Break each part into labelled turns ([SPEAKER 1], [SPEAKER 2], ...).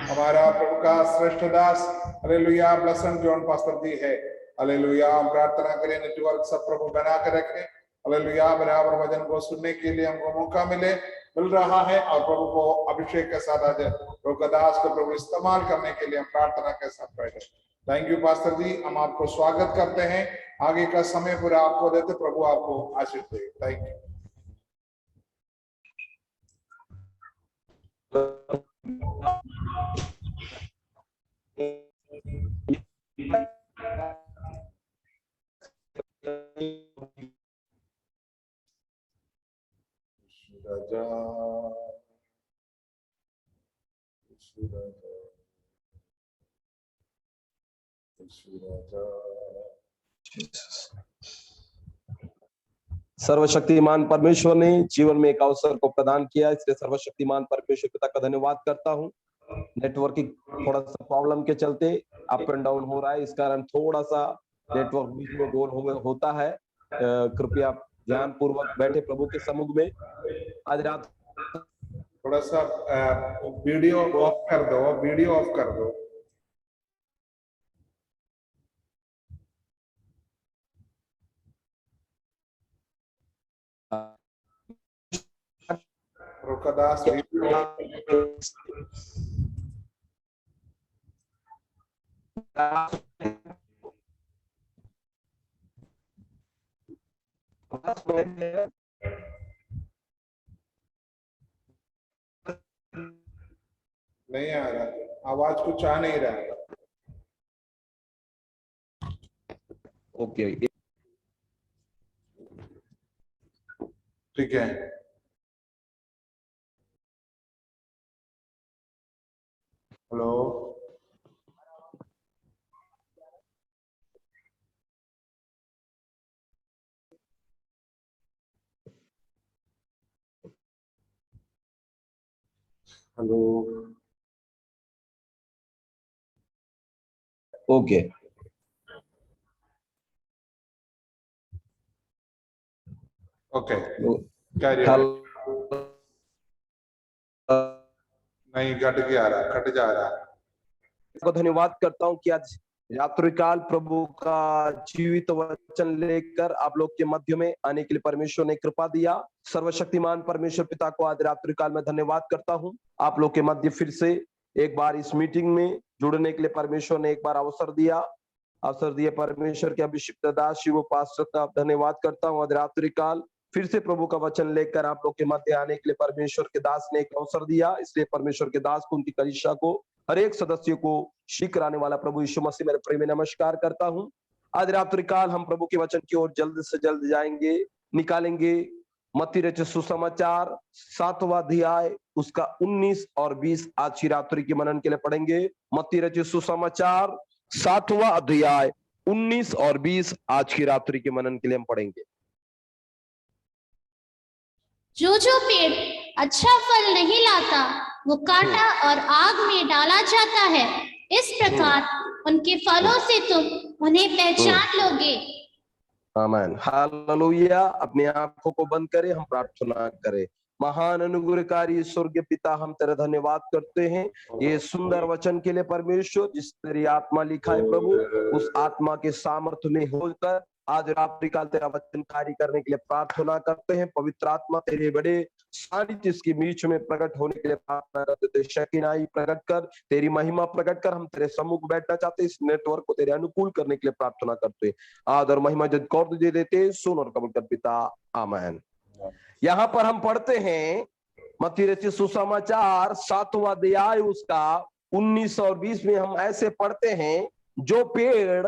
[SPEAKER 1] हमारा प्रभु का श्रेष्ठ दास हालेलुया ब्लेसेड जॉन पास्टर जी है। हालेलुया हम प्रार्थना करें नेटवर्क सब प्रभु बना कर रखें। हालेलुया बराबर वचन को सुनने के लिए हमको मौका मिल रहा है और प्रभु को अभिषेक के साथ आज प्रभु का दास को प्रभु इस्तेमाल करने के लिए हम प्रार्थना के साथ बैठे। थैंक यू पास्टर जी, हम आपको स्वागत करते हैं। आगे का समय पूरा आपको देते, प्रभु आपको आशीष दे। Thank you. राजा
[SPEAKER 2] सर्वशक्तिमान परमेश्वर ने जीवन में एक अवसर को प्रदान किया, इसलिए सर्वशक्तिमान परमेश्वर पिता का धन्यवाद करता हूँ। नेटवर्क की थोड़ा सा प्रॉब्लम के चलते अप एंड डाउन हो रहा है, इस कारण थोड़ा सा नेटवर्क बीच में गोल होता है। कृपया ध्यान पूर्वक बैठे प्रभु के सम्मुख में। आज रात
[SPEAKER 1] थोड़ा सा वीडियो ऑफ कर दो, वीडियो ऑफ कर दो। रोकदास नहीं आ रहा, आवाज कुछ आ नहीं रहा।
[SPEAKER 2] ओके
[SPEAKER 1] ठीक है। हेलो हेलो
[SPEAKER 2] ओके
[SPEAKER 1] ओके नहीं कट के आ रहा, कट जा रहा।
[SPEAKER 2] को धन्यवाद करता हूँ कि आज रात्रिकाल प्रभु का जीवित वचन लेकर आप लोग के मध्य में आने के लिए परमेश्वर ने कृपा दिया। सर्वशक्तिमान परमेश्वर पिता को आज रात्रिकाल में धन्यवाद करता हूँ। आप लोग के मध्य फिर से एक बार इस मीटिंग में जुड़ने के लिए परमेश्वर ने एक बार अवसर दिया परमेश्वर के अभिषिक्त दास शिव पास्टर का धन्यवाद करता हूँ। आज रात्रिकाल फिर से प्रभु का वचन लेकर आप लोग के मध्य आने के लिए परमेश्वर के दास ने एक अवसर दिया, इसलिए परमेश्वर के दास को, उनकी कलीसिया को, हर एक सदस्य को शीघ्र आने वाला प्रभु यीशु मसीह मेरे प्रेम में नमस्कार करता हूं। आज रात्रिकाल हम प्रभु के वचन की ओर जल्द से जल्द जाएंगे, निकालेंगे। मत्ती रचित सुसमाचार 7वां अध्याय उसका 19 और 20 आज की रात्रि के मनन के लिए पढ़ेंगे। मत्ती रचित सुसमाचार 7वां अध्याय 19 और 20 आज की रात्रि के मनन के लिए हम पढ़ेंगे।
[SPEAKER 3] जो पेड़ अच्छा फल नहीं लाता वो काटा और आग में डाला जाता है, इस प्रकार उनके फलों से तुम उन्हें पहचान लोगे।
[SPEAKER 2] आमीन हालेलुया। अपनी आंखों को बंद करें, हम प्रार्थना करें। महान अनुग्रहकारी स्वर्गीय पिता, हम तेरा धन्यवाद करते हैं ये सुंदर वचन के लिए परमेश्वर, जिस तेरी आत्मा लिखा है प्रभु, उस आत्मा के सामर्थ्य में होकर आज रात्रिकाल तेरा वचन कार्य करने के लिए प्रार्थना करते हैं। पवित्र आत्मा तेरे बड़े सानिध्य इसके बीच में प्रकट होने के लिए प्रार्थना करते, शकीनाई प्रकट कर, तेरी महिमा प्रकट कर। हम तेरे सम्मुख बैठना चाहते, इस नेटवर्क को तेरे अनुकूल करने के लिए प्रार्थना करते। आदर महिमा जद कौर दे देते, सुन और कबूल कर पिता, आमीन। यहाँ पर हम पढ़ते हैं मत्ती रचित सुसमाचार 7वां अध्याय उसका 19 और 20 में हम ऐसे पढ़ते हैं, जो पेड़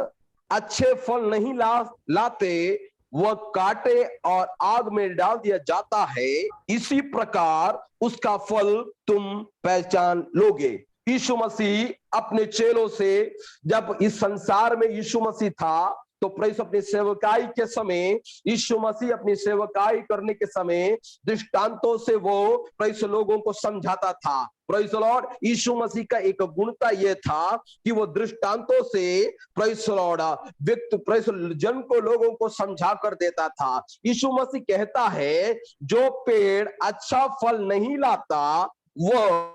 [SPEAKER 2] अच्छे फल नहीं लाते वह काटे और आग में डाल दिया जाता है, इसी प्रकार उसका फल तुम पहचान लोगे। यीशु मसीह अपने चेलों से, जब इस संसार में यीशु मसीह था, तो प्रेस अपनी सेवकाई के समय, यीशु मसीह अपनी सेवकाई करने के समय दृष्टांतों से वो प्रेस लोगों को समझाता था। प्रेस लॉर्ड, यीशु मसीह का एक गुणता यह था कि वो दृष्टांतों से प्रेस लॉर्ड व्यक्ति प्रेस जन को, लोगों को समझा कर देता था। यीशु मसीह कहता है, जो पेड़ अच्छा फल नहीं लाता वह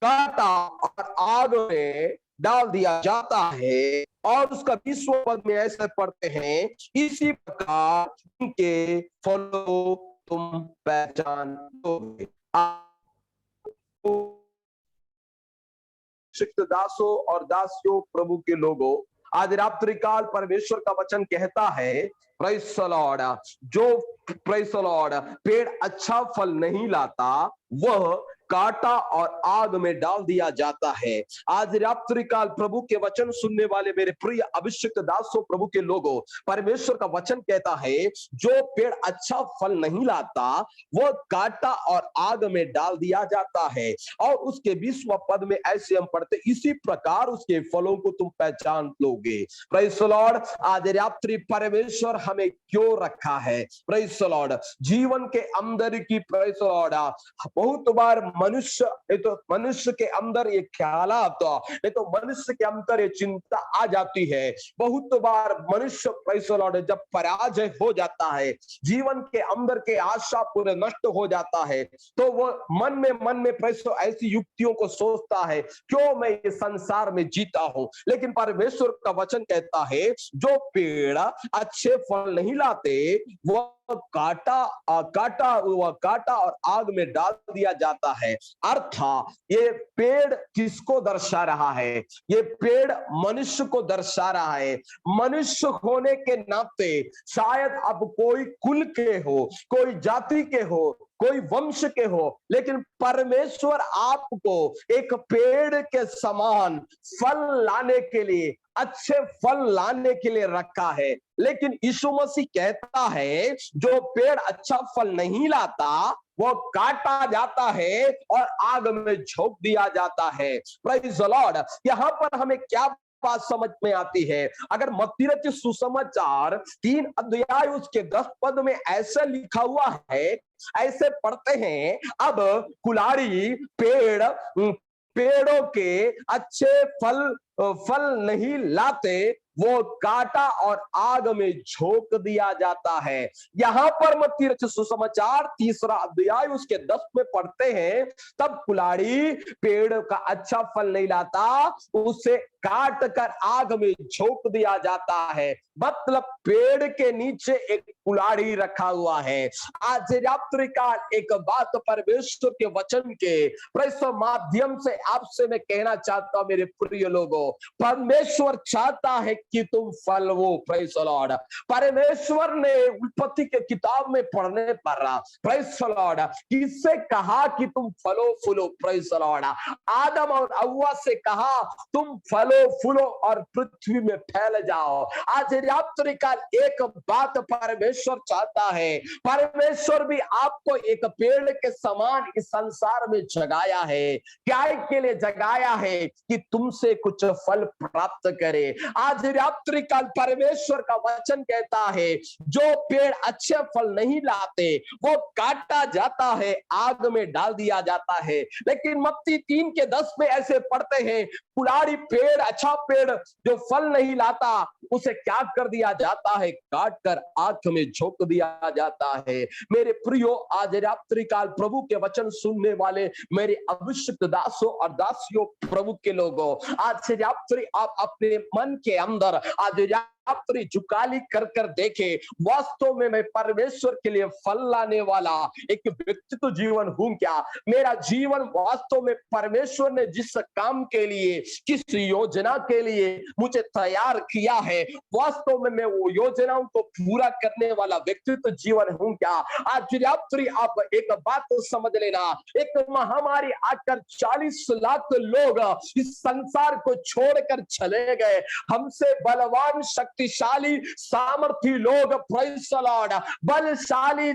[SPEAKER 2] काटा और आग में डाल दिया जाता है। और उसका 20वां पद में ऐसे पढ़ते हैं, इसी प्रकार उनके फलों तुम पहचान लोगे। दासों और दासियों, प्रभु के लोगों, आज रात्रि काल परमेश्वर का वचन कहता है, प्रेज़ द लॉर्ड, जो प्रेज़ द लॉर्ड पेड़ अच्छा फल नहीं लाता वह काटा और आग में डाल दिया जाता है। आज रात्रि काल प्रभु के वचन सुनने वाले मेरे प्रिय अभिषिक्त दासों, प्रभु के लोगों, परमेश्वर का वचन कहता है, जो पेड़ अच्छा फल नहीं लाता वह काटा और आग में डाल दिया जाता है। और उसके 20वां पद में ऐसे हम पढ़ते, इसी प्रकार उसके फलों को तुम पहचान लोगे। प्रेज़ द लॉर्ड, आज रात्रि परमेश्वर हमें क्यों रखा है? प्रेज़ द लॉर्ड, जीवन के अंदर की, प्रेज़ द लॉर्ड, बहुत बार मनुष्य के अंदर ये ख्याल आता, नहीं तो मनुष्य के अंदर ये चिंता आ जाती है। बहुत बार मनुष्य, प्रेज़ द लॉर्ड, जब पराजय हो जाता है, जीवन के अंदर के आशा पूरे नष्ट हो जाता है, तो वो मन में प्रेज़ द लॉर्ड ऐसी युक्तियों को सोचता है, क्यों मैं ये संसार में जीता हूं। लेकिन परमेश्वर का वचन कहता है, जो पेड़ अच्छे फल नहीं लाते वो काटा और आग में डाल दिया जाता है। अर्थात ये पेड़ किसको दर्शा रहा है? ये पेड़ मनुष्य को दर्शा रहा है। मनुष्य होने के नाते शायद अब कोई कुल के हो, कोई जाति के हो, कोई वंश के हो, लेकिन परमेश्वर आपको एक पेड़ के समान फल लाने के लिए, अच्छे फल लाने के लिए रखा है। लेकिन यीशु मसीह कहता है, जो पेड़ अच्छा फल नहीं लाता वो काटा जाता है और आग में झोंक दिया जाता है। प्रेज़ द लॉर्ड, यहां पर हमें क्या बात समझ में आती है? अगर मत्ती रचित सुसमाचार 3 अध्याय उसके 10 पद में ऐसा लिखा हुआ है, ऐसे पढ़ते हैं, अब कुल्हाड़ी पेड़ों के अच्छे फल नहीं लाते, वो काटा और आग में झोंक दिया जाता है। यहां पर मत्ती रचित सुसमाचार 3 अध्याय उसके 10 में पढ़ते हैं, तब कुल्हाड़ी पेड़ का अच्छा फल नहीं लाता, उसे काट कर आग में झोंक दिया जाता है। मतलब पेड़ के नीचे एक कुल्हाड़ी रखा हुआ है। आज रात्रि काल एक बात परमेश्वर के वचन के माध्यम से आपसे मैं कहना चाहता हूं, मेरे प्रिय लोगों, परमेश्वर चाहता है कि तुम फल वो। प्रेज़ द लॉर्ड, परमेश्वर ने उत्पत्ति के किताब में पढ़ने पर, प्रेज़ द लॉर्ड, किससे कहा कि तुम फलो फूलो? प्रेज़ द लॉर्ड, आदम और हव्वा से कहा तुम फलो फूलो और पृथ्वी में फैल जाओ। आज रात्रि काल एक बात परमेश्वर चाहता है, परमेश्वर भी आपको एक पेड़ के समान इस संसार में जगाया है। क्या के लिए जगाया है? कि तुमसे कुछ फल प्राप्त करे। आज रात्रि काल परमेश्वर का वचन कहता है, जो पेड़ अच्छे फल नहीं लाते वो काटा जाता है, आग में डाल दिया जाता है। लेकिन मत्ती 3 के 10 में ऐसे पढ़ते हैं, कुल्हाड़ी पेड़, अच्छा पेड़ जो फल नहीं लाता, उसे क्या कर दिया जाता है? काट कर आग में झोंक दिया जाता है। मेरे प्रियो, आज रात्रि काल प्रभु के वचन सुनने वाले मेरे अभिषिक्त दासों और दासियों, प्रभु के लोगों, आज से रात्रि आप अपने मन के अंदर आज रात्रि झुकाली कर कर देखे, वास्तव में मैं परमेश्वर के लिए फल लाने वाला एक व्यक्तित्व जीवन हूं क्या? मेरा जीवन वास्तव में परमेश्वर ने जिस काम के लिए, किस योजना के लिए मुझे तैयार किया है, वास्तव में मैं वो योजनाओं को पूरा करने वाला व्यक्तित्व जीवन हूं क्या? आज रात्रि आप एक बात तो समझ लेना, एक महामारी आकर 40 लाख लोग इस संसार को छोड़कर चले गए। हमसे बलवान, शक्तिशाली, सामर्थी लोग, प्रेज़ द लॉर्ड, बलशाली,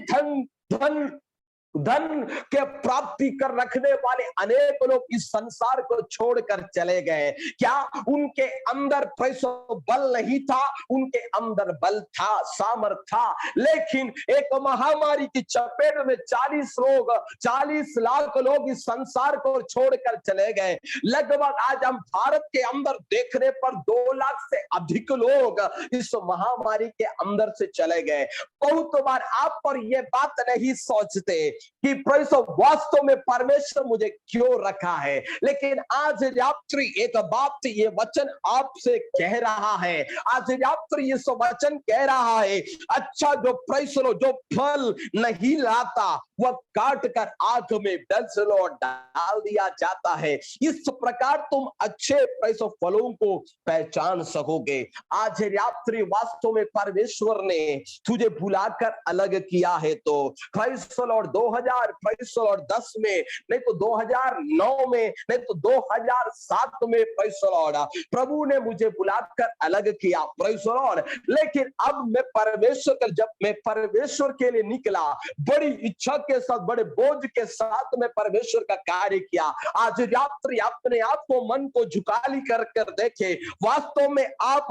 [SPEAKER 2] धन के प्राप्ति कर रखने वाले अनेक लोग इस संसार को छोड़कर चले गए। क्या उनके अंदर बल नहीं था? उनके अंदर बल था, सामर्थ था, लेकिन एक महामारी की चपेट में 40 लाख लोग इस संसार को छोड़कर चले गए। लगभग आज हम भारत के अंदर देखने पर 2 लाख से अधिक लोग इस महामारी के अंदर से चले गए। बहुत बार आप पर यह बात नहीं सोचते, कि प्रभु वास्तव में परमेश्वर मुझे क्यों रखा है। लेकिन आज रात्रि एक बात ये वचन आपसे कह रहा है, आज रात्रि इस वचन कह रहा है, अच्छा जो प्रभु जो फल नहीं लाता वह काट कर आग में डाल दिया जाता है। इस प्रकार तुम अच्छे प्रभु फलों को पहचान सकोगे। आज रात्रि वास्तव में परमेश्वर ने तुझे बुलाकर अलग किया है, तो और 2010 में, नहीं तो 2009 में, नहीं तो 2007 में प्रभु ने मुझे बुलाकर अलग किया। लेकिन अब मैं जब मैं परमेश्वर के लिए निकला, बड़ी इच्छा के साथ, बड़े बोझ के साथ मैं परमेश्वर का कार्य किया। आज रात्रि अपने आप को, मन को झुकाली कर देखे, वास्तव में आप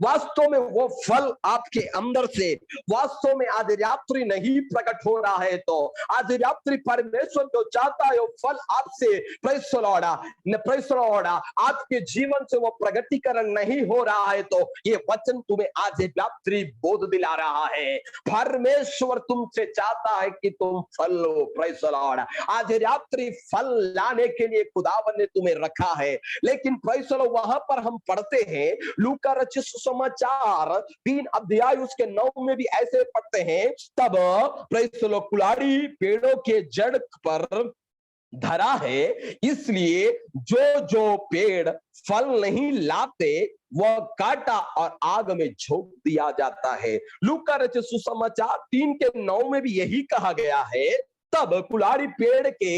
[SPEAKER 2] वास्तव में वो फल आपके अंदर से वास्तव में आज रात्रि नहीं प्रकट हो रहा है, तो आज रात्रि परमेश्वर जो चाहता है वो फल आपसे आपके जीवन से वो प्रगटीकरण नहीं हो रहा है, तो ये वचन तुम्हें आज रात्रि बोध दिला रहा है। परमेश्वर तुमसे चाहता है कि तुम फल लो। आज रात्रि फल लाने के लिए खुदावन ने तुम्हें रखा है। लेकिन वहां पर हम पढ़ते हैं, लूका रचित सुसमाचार 3 अध्याय उसके 9 में भी ऐसे पढ़ते हैं, तब कुल्हाड़ी पेड़ों के जड़ पर धरा है, इसलिए जो पेड़ फल नहीं लाते वह काटा और आग में झोंक दिया जाता है। लूका रचित सुसमाचार 3 के 9 में भी यही कहा गया है, तब कुल्हाड़ी पेड़ के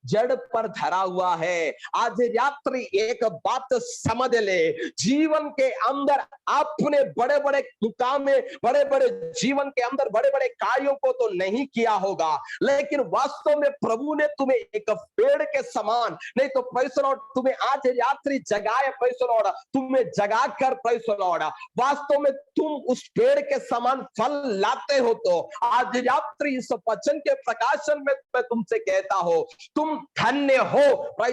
[SPEAKER 2] जड़ पर धरा हुआ है। आज रात्रि एक बात समझ ले, जीवन के अंदर आपने बड़े बड़े मुकाम में, बड़े बड़े जीवन के अंदर बड़े बड़े कार्यों को तो नहीं किया होगा, लेकिन वास्तव में प्रभु ने तुम्हें एक पेड़ के समान, नहीं तो तुम्हें आज रात्रि जगाए, तुम्हें जगा कर वास्तव में तुम उस पेड़ के समान फल लाते हो। तो आज रात्रि इस वचन के प्रकाशन मैं तुमसे कहता हूं, तुम धन्य हो।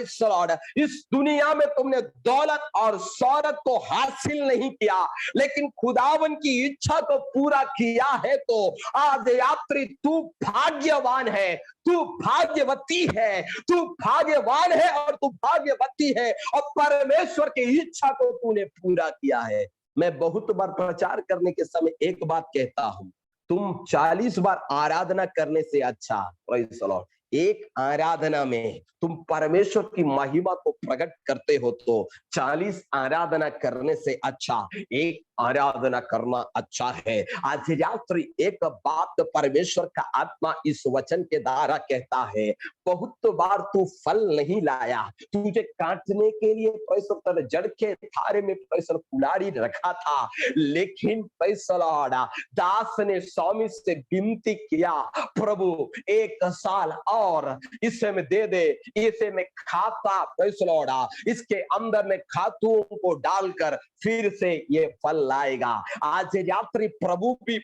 [SPEAKER 2] इस दुनिया में तुमने दौलत और शौहरत को हासिल नहीं किया, लेकिन खुदावन की इच्छा को पूरा किया है, तो आज रात्रि तू भाग्यवान है, तू भाग्यवती है, तू भाग्यवान है और तू भाग्यवती है, और परमेश्वर की इच्छा को तूने पूरा किया है। मैं बहुत बार प्रचार करने के समय एक बात कहता हूं, तुम 40 बार आराधना करने से अच्छा, प्रेज़ द लॉर्ड, एक आराधना में तुम परमेश्वर की महिमा को प्रकट करते हो, तो 40 आराधना करने से अच्छा एक आराधना करना अच्छा है। आज रात्रि एक बात परमेश्वर का आत्मा इस वचन के द्वारा कहता है, बहुत बार तू फल नहीं लाया, तुझे काटने के लिए पैसा जड़ के थारे में पैसा कुल्हाड़ी रखा था, लेकिन पैसा दास ने स्वामी से विनती किया, प्रभु 1 साल और इसे में दे दे, इसे में खाता पैसा इसके अंदर में खातुओं को डालकर फिर से ये फल लाएगा। आज रात्रि प्रभु भी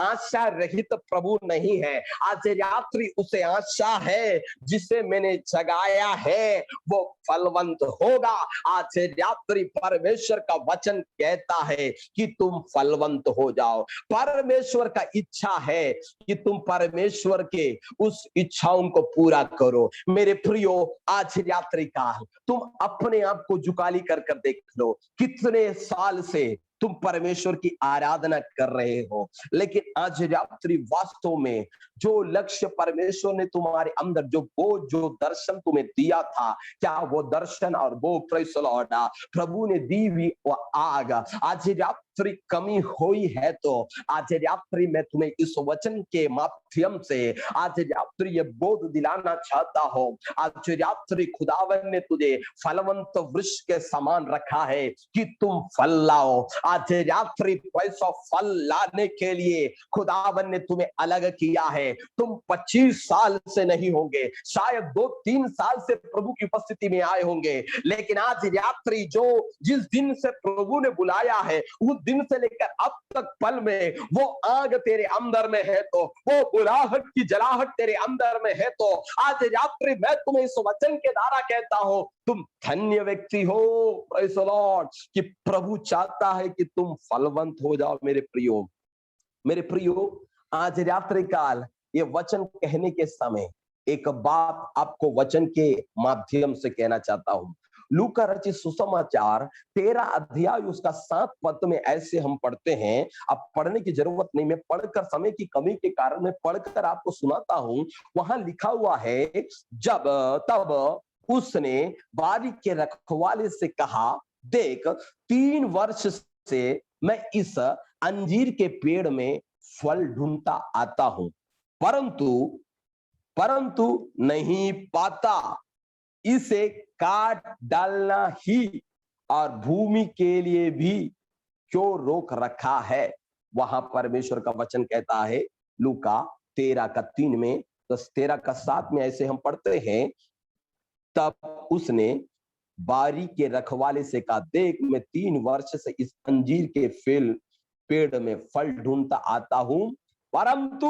[SPEAKER 2] आशा रहित प्रभु नहीं है, आज रात्रि उसे आशा है जिसे मैंने जगाया है वो फलवंत होगा। आज रात्रि परमेश्वर का वचन कहता है कि तुम फलवंत हो जाओ। परमेश्वर का इच्छा है कि तुम परमेश्वर के उस इच्छाओं को पूरा करो। मेरे प्रियो, आज रात्रि काल तुम अपने आप को झुकाली कर देख लो, कितने साल से तुम परमेश्वर की आराधना कर रहे हो, लेकिन आज रात्रि वास्तव में जो लक्ष्य परमेश्वर ने तुम्हारे अंदर जो दर्शन तुम्हें दिया था, क्या वो दर्शन और वो प्रभु ने दी हुई वो आग आज रात्रि कमी हुई है, तो आज रात्रि मैं तुम्हें इस वचन के माध्यम से आज रात्रि ये बोध दिलाना चाहता हूं। आज रात्रि खुदावन ने तुझे फलवंत वृक्ष के समान रखा है कि तुम फल लाओ। आज रात्रि पैसा फल लाने के लिए खुदावन ने तुम्हें अलग किया है। तुम 25 साल से नहीं होंगे, शायद 2-3 साल से प्रभु की उपस्थिति में आए होंगे, लेकिन आज रात्रि जिस दिन से प्रभु ने बुलाया है उस दिन से लेकर अब तक पल में वो आग तेरे अंदर में है, तो वो बुलाहट की जलाहट तेरे अंदर में है, तो आज रात्रि मैं तुम्हें इस वचन के द्वारा कहता हूं, तुम धन्य व्यक्ति हो। प्रेज़ द लॉर्ड कि प्रभु चाहता है कि तुम फलवंत हो जाओ। मेरे प्रियो, आज रात्रि काल ये वचन कहने के समय एक बात आपको वचन के माध्यम से कहना चाहता हूं। लूका रचित सुसमाचार 13 अध्याय उसका 7 पद में ऐसे हम पढ़ते हैं। अब पढ़ने की जरूरत नहीं, मैं पढ़कर समय की कमी के कारण मैं पढ़कर आपको सुनाता हूं। वहां लिखा हुआ है, तब उसने बारी के रखवाले से कहा, देख 3 वर्ष से मैं इस अंजीर के पेड़ में फल ढूंढता आता हूं, परंतु नहीं पाता। इसे काट डालना ही और भूमि के लिए भी क्यों रोक रखा है। वहां परमेश्वर का वचन कहता है, लूका 13 का 3 में, 13 का 7 में ऐसे हम पढ़ते हैं, तब उसने बारी के रखवाले से कहा, देख मैं 3 वर्ष से इस अंजीर के पेड़ में फल ढूंढता आता हूं, परंतु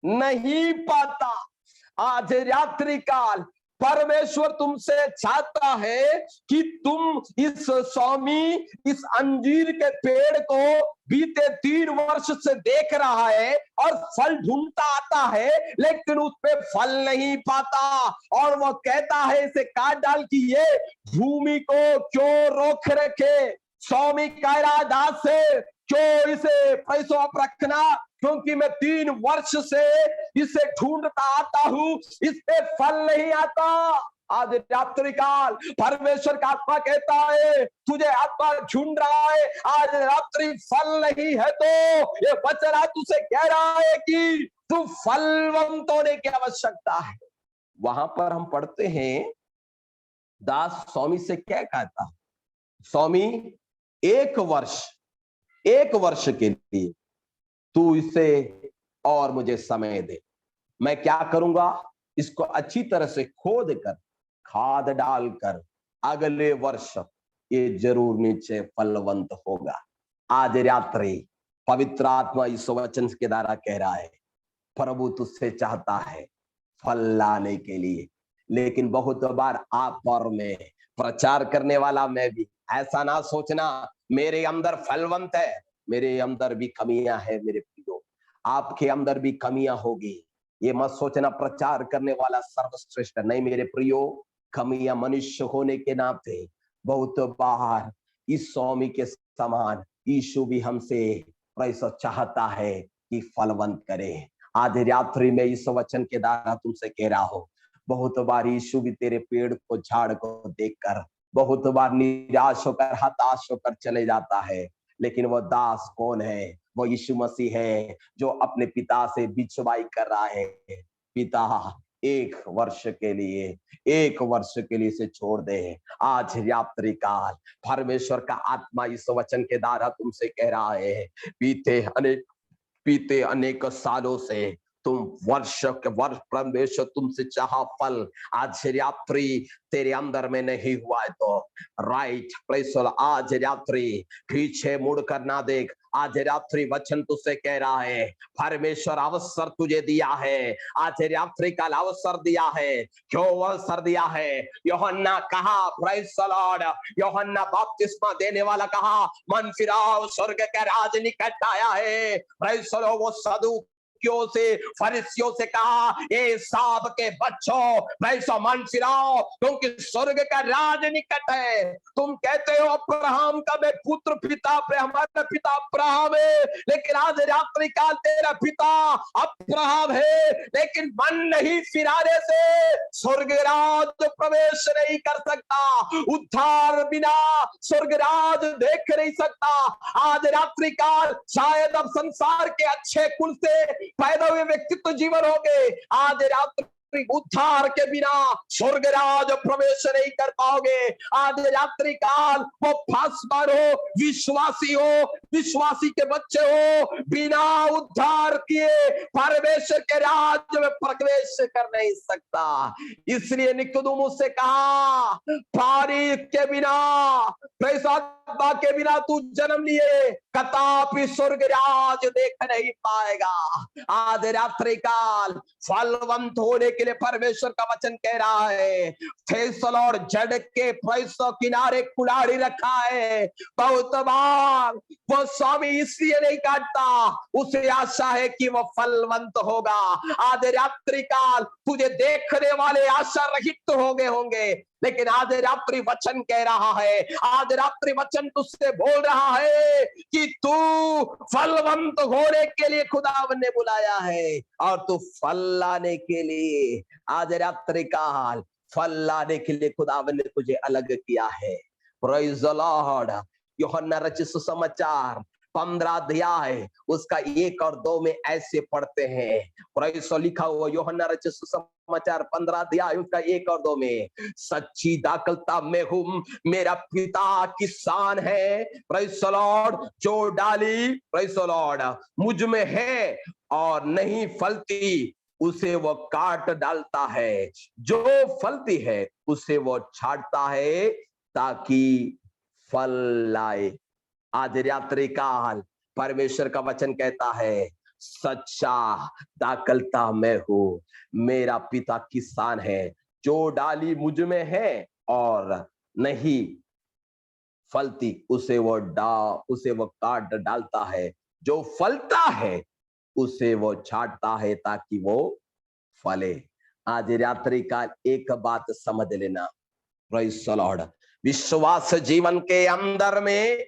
[SPEAKER 2] नहीं पाता। आज रात्रि काल परमेश्वर तुमसे चाहता है कि तुम इस अंजीर के पेड़ को बीते 3 वर्ष से देख रहा है और फल ढूंढता आता है, लेकिन उस पे फल नहीं पाता। और वो कहता है इसे काट डाल कि ये भूमि को क्यों रोक रखे। स्वामी कह रहा दास से, क्यों इसे पैसों पर रखना, क्योंकि मैं 3 वर्ष से इसे ढूंढता आता हूं, इस पे फल नहीं आता। आज रात्रि काल परमेश्वर का आत्मा कहता है, तुझे आत्मा ढूंढ रहा है, आज रात्रि फल नहीं है, तो ये वचन आज तुझसे कह रहा है कि तू फलवंत होने की आवश्यकता है। वहां पर हम पढ़ते हैं, दास स्वामी से क्या कहता, स्वामी 1 वर्ष के लिए तू इसे और मुझे समय दे, मैं क्या करूंगा, इसको अच्छी तरह से खोद कर खाद डालकर अगले वर्ष ये जरूर नीचे फलवंत होगा। आज रात्रि पवित्र आत्मा इस वचन के द्वारा कह रहा है, प्रभु तुझसे चाहता है फल लाने के लिए, लेकिन बहुत बार आप और मैं प्रचार करने वाला मैं भी ऐसा ना सोचना मेरे अंदर फलवंत है, मेरे अंदर भी कमियां है। मेरे प्रियो, आपके अंदर भी कमियां होगी, ये मत सोचना प्रचार करने वाला सर्वश्रेष्ठ नहीं। मेरे प्रियो, कमियां मनुष्य होने के नाते बहुत बार इस स्वामी के समान यीशु भी हमसे प्रैसा चाहता है कि फलवंत करे। आज रात्रि में इस वचन के द्वारा तुमसे कह रहा हूं, बहुत बार यीशु भी तेरे पेड़ को झाड़ को देखकर बहुत बार निराश होकर हताश होकर चले जाता है, लेकिन वो दास कौन है, वो यीशु मसीह है जो अपने पिता से बिछवाई कर रहा है। पिता 1 वर्ष के लिए इसे छोड़ दे। आज रात्रि काल परमेश्वर का आत्मा इस वचन के द्वारा तुमसे कह रहा है, बीते अनेक सालों से तुम वर्ष परमेश्वर तुमसे चाहा फल, आज रात्रि तेरे अंदर में नहीं हुआ है तो राइट प्रेसर, आज रात्रि पीछे मुड़कर ना देख। आज रात्रि वचन तुझसे कह रहा है, परमेश्वर अवसर तुझे दिया है, आज रात्रि का अवसर दिया है। क्यों अवसर दिया है? यूहन्ना कहा, प्रेज द लॉर्ड, यूहन्ना बपतिस्मा देने वाला कहा, मन फिराओ स्वर्ग का राज निकट आया है। प्रेज द लॉर्ड, वो सदूकियों से फरिसियों से कहा, ये सांप के बच्चों वैसा मन फिराओ, क्योंकि स्वर्ग का राज निकट है। तुम कहते हो अब्राहम का मैं पुत्र, पिता हमारा पिता अब्राहम है, लेकिन आज रात्रि काल तेरा पिता अब्राहम है, लेकिन मन नहीं फिराने से स्वर्ग राज प्रवेश नहीं कर सकता। उद्धार बिना स्वर्ग राज देख नहीं सकता। आज रात्रि काल शायद अब संसार के अच्छे कुल से पैदा हुए व्यक्तित्व जीवन हो गए, आज रात्रि उद्धार के बिना स्वर्ग राज प्रवेश नहीं कर पाओगे। आज रात्रि काल वो फासबार हो, विश्वासी के बच्चे हो, बिना उद्धार किए परमेश्वर के राज्य में प्रवेश कर नहीं सकता। इसलिए निकोदेमुस से कहा, पानी के बिना, आत्मा के बिना तू जन्म लिए कदापि स्वर्ग राज देख नहीं पाएगा। आज रात्रि काल फलवंत होने के लिए परमेश्वर का वचन कह रहा है। फैसल और जड़ के पैसों किनारे कुल्हाड़ी रखा है। बहुत बार वो स्वामी इसलिए नहीं काटता, उसे आशा है कि वो फलवंत होगा। आज रात्रि काल तुझे देखने वाले आशा रहित हो गए होंगे, लेकिन आज रात्रि वचन कह रहा है, आज रात्रि वचन तुझसे बोल रहा है कि तू फलवंत होने के लिए खुदावन ने बुलाया है, और तू फल लाने के लिए, आज रात्रि काल फल लाने के लिए खुदावन ने तुझे अलग किया है। Praise the Lord. यूहन्ना रचित सुसमाचार 15 अध्याय उसका 1 और 2 में ऐसे पढ़ते हैं। प्रेज़ लिखा हुआ यूहन्ना रचित सुसमाचार 15 अध्याय उसका 1 और 2 में, सच्ची दाखलता में हूं, मेरा पिता किसान है, प्रेज़ लॉर्ड, जो डाली प्रेज़ लॉर्ड मुझ में है और नहीं फलती उसे वो काट डालता है, जो फलती है उसे वो छांटता है ताकि फल लाए। आज रात्रि काल परमेश्वर का वचन कहता है, सच्चा दाखलता मैं हूं, मेरा पिता किसान है, जो डाली मुझ में है और नहीं फलती उसे वो काट डालता है, जो फलता है उसे वो छांटता है ताकि वो फले। आज रात्रि काल एक बात समझ लेना, प्रेज़ द लॉर्ड, विश्वास जीवन के अंदर में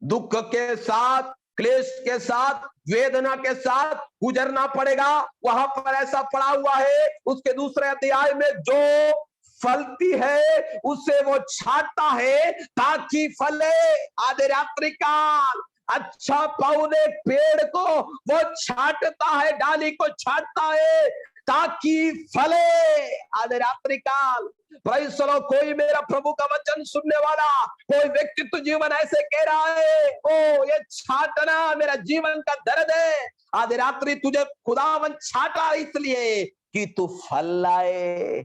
[SPEAKER 2] दुख के साथ, क्लेश के साथ, वेदना के साथ गुजरना पड़ेगा। वहां पर ऐसा पड़ा हुआ है उसके दूसरे अध्याय में, जो फलती है उसे वो छांटता है ताकि फले। आज रात्रि काल अच्छा पौधे पेड़ को वो छांटता है, डाली को छांटता है ताकि फले। आज रात्रि काल प्रेज़ द लॉर्ड, कोई मेरा प्रभु का वचन सुनने वाला कोई व्यक्तित्व जीवन ऐसे कह रहा है, ओ ये छांटना मेरा जीवन का दर्द है। आज रात्रि तुझे खुदावन छांटा इसलिए कि तू फल लाए।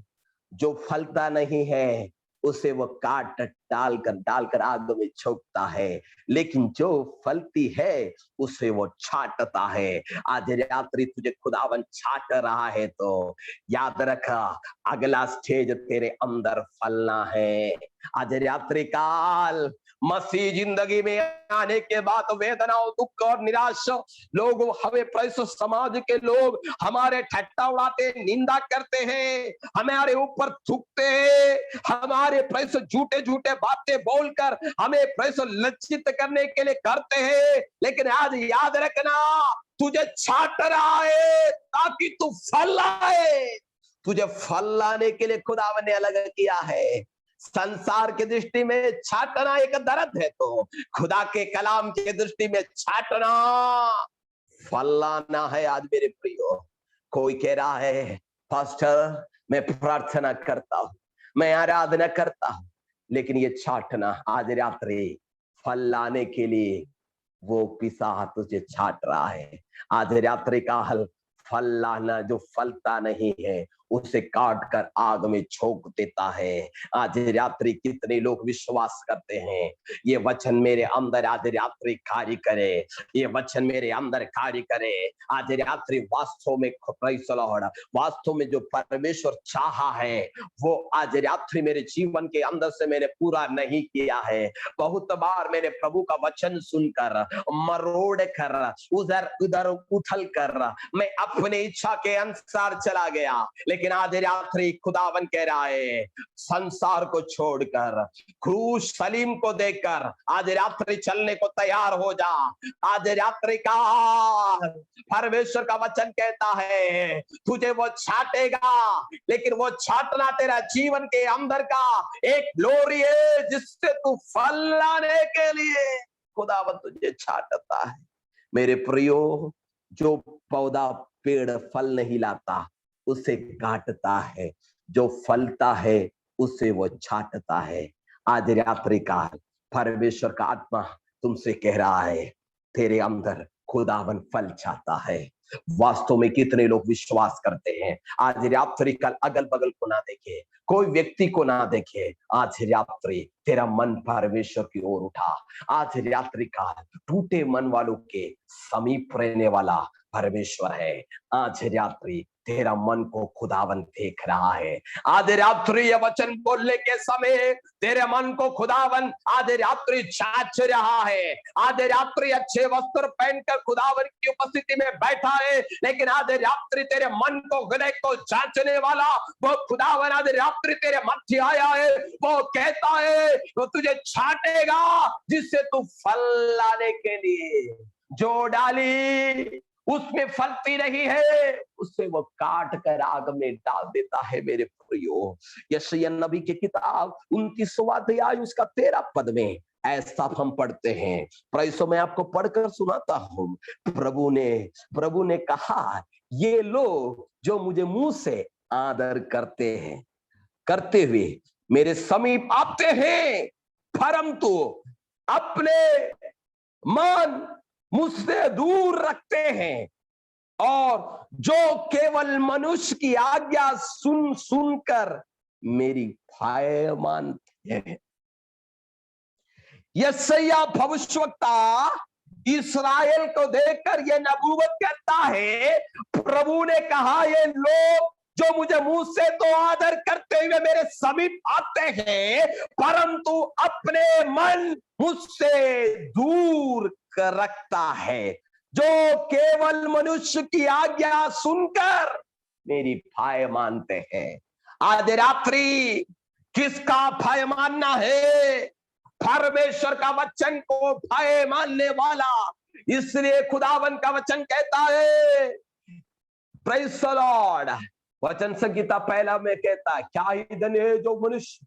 [SPEAKER 2] जो फलता नहीं है उसे वो काट डालकर आग में झोंकता है, लेकिन जो फलती है उसे वो छांटता है। आज रात्रि तुझे खुदावन छांट रहा है तो याद रखा, अगला स्टेज तेरे अंदर फलना है। आज रात्रि काल मसीह जिंदगी में आने के बाद वेदनाओं, दुख और निराशा, लोग हमें प्रेस समाज के लोग हमारे ठट्टा उड़ाते, निंदा करते हैं, हमारे ऊपर थूकते हैं, हमारे प्रेस झूठे झूठे बातें बोलकर हमें प्रेस लज्जित करने के लिए करते हैं। लेकिन आज याद रखना, तुझे छांट रहा है ताकि तू फल लाए। तुझे फल लाने के लिए खुदावन ने अलग किया है। संसार की दृष्टि में छांटना एक दर्द है, तो खुदा के कलाम की दृष्टि में छांटना फल लाना है। आज मेरे प्रियो, कोई कह रहा है पास्टर मैं प्रार्थना करता हूं, मैं आराधना करता हूं, लेकिन ये छांटना आज रात्रि फल लाने के लिए वो पिसा तुझे छांट रहा है। आज रात्रि का हल फल लाना, जो फलता नहीं है उसे काट कर आग में झोंक देता है। आज रात्रि कितने लोग विश्वास करते हैं ये वचन मेरे अंदर आज रात्रि कार्य करे, ये वचन मेरे अंदर कार्य करे। आज रात्रि वास्तव में प्रेज़ द लॉर्ड, वास्तव में जो परमेश्वर चाहा है वो आज रात्रि मेरे जीवन के अंदर से मैंने पूरा नहीं किया है। बहुत बार मैंने प्रभु का वचन सुनकर, मरोड़ कर, उधर उधर उछल कर मैं अपनी इच्छा के अनुसार चला गया। लेकिन आज रात्रि खुदावन कह रहा है, संसार को छोड़कर, क्रूस सलीम को देखकर आज रात्रि चलने को तैयार हो जा। आज रात्रि का परमेश्वर का वचन कहता है तुझे वो छाटेगा, लेकिन वो छाटना तेरा जीवन के अंदर का एक ग्लोरी है जिससे तू फल लाने के लिए खुदावन तुझे छाटता है। मेरे प्रियो, जो पौधा पेड़ फल नहीं लाता उसे काटता है, जो फलता है उसे वो छांटता है। आज रात्रि काल परमेश्वर का आत्मा तुमसे कह रहा है, तेरे अंदर खुदावन फल चाहता है। वास्तव में कितने लोग विश्वास करते हैं, आज रात्रि काल अगल बगल को ना देखे, कोई व्यक्ति को ना देखे, आज रात्रि तेरा मन परमेश्वर की ओर उठा। आज रात्रि काल टूटे मन वालों के समीप रहने वाला परमेश्वर है। आज रात्रि तेरा मन को खुदावन देख रहा है। आधे रात्रि ये वचन बोलने के समय तेरे मन को खुदावन आधे रात्रि जांच रहा है। आधे रात्रि अच्छे वस्त्र पहनकर खुदावन की उपस्थिति में बैठा है, लेकिन आधे रात्रि तेरे मन को, हृदय को जांचने वाला वो खुदावन आधे रात्रि तेरे मध्य आया है। वो कहता है वो तुझे छाटेगा, जिससे तू फल लाने के लिए जो डाली उसमें फलती नहीं है, उससे वो काट कर आग में डाल देता है। मेरे प्रियो, यशायाह नबी की किताब 29वां अध्याय उसका 13 पद में ऐसा हम पढ़ते हैं। प्रैसो मैं आपको पढ़कर सुनाता हूं। प्रभु ने कहा, ये लोग जो मुझे मुंह से आदर करते हैं, करते हुए मेरे समीप आते हैं, परंतु अपने मन मुझसे दूर रखते हैं, और जो केवल मनुष्य की आज्ञा सुन सुनकर मेरी भय मानते हैं। यशायाह भविष्यवक्ता इस्राएल को देखकर यह नबूवत करता है, प्रभु ने कहा ये लोग जो मुझे मुंह से तो आदर करते हुए मेरे समीप आते हैं, परंतु अपने मन मुझसे दूर कर रखता है। जो केवल मनुष्य की आज्ञा सुनकर मेरी भय मानते हैं। आधे रात्रि किसका भय मानना है? परमेश्वर का वचन को भय मानने वाला। इसलिए खुदावन का वचन कहता है, प्रेज़ द लॉर्ड, वचन संहिता 1 में कहता है, क्या ही धन्य है जो मनुष्य